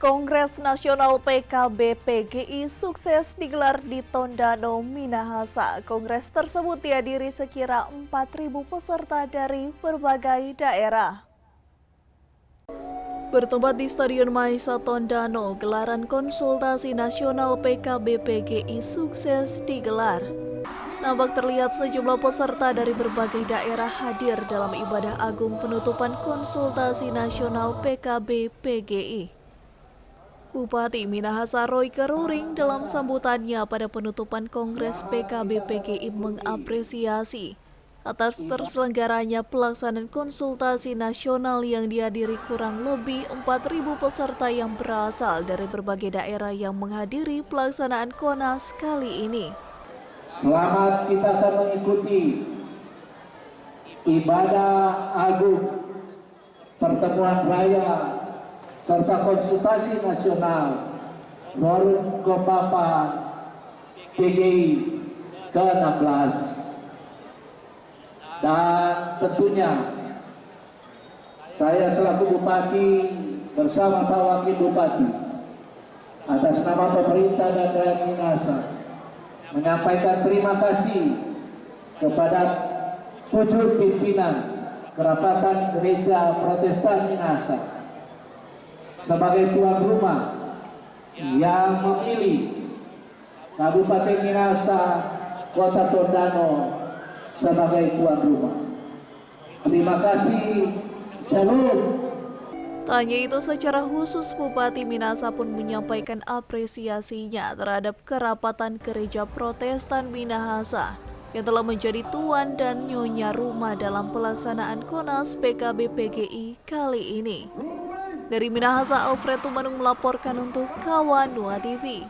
Kongres Nasional PKB PGI sukses digelar di Tondano, Minahasa. Kongres tersebut dihadiri sekira 4.000 peserta dari berbagai daerah. Bertempat di Stadion Maisa Tondano, gelaran konsultasi nasional PKB PGI sukses digelar. Nampak terlihat sejumlah peserta dari berbagai daerah hadir dalam ibadah agung penutupan konsultasi nasional PKB PGI. Bupati Minahasa Royke Ruring dalam sambutannya pada penutupan Kongres PKB PGI mengapresiasi atas terselenggaranya pelaksanaan konsultasi nasional yang dihadiri kurang lebih 4.000 peserta yang berasal dari berbagai daerah yang menghadiri pelaksanaan KONAS kali ini. Selamat kita akan mengikuti ibadah agung pertemuan raya serta konsultasi nasional Forum Kopapa PGI ke-16. Dan tentunya saya selaku Bupati bersama Pak Wakil Bupati atas nama pemerintah dan rakyat Minahasa menyampaikan terima kasih kepada pucuk pimpinan Kerapatan Gereja Protestan Minahasa sebagai tuan rumah yang memilih Kabupaten Minahasa, Kota Tondano sebagai tuan rumah. Terima kasih. Salam. Tak hanya itu, secara khusus Bupati Minahasa pun menyampaikan apresiasinya terhadap Kerapatan Gereja Protestan Minahasa yang telah menjadi tuan dan nyonya rumah dalam pelaksanaan KONAS PKB PGI kali ini. Dari Minahasa, Alfred Tumanung melaporkan untuk Kawan Nuha TV.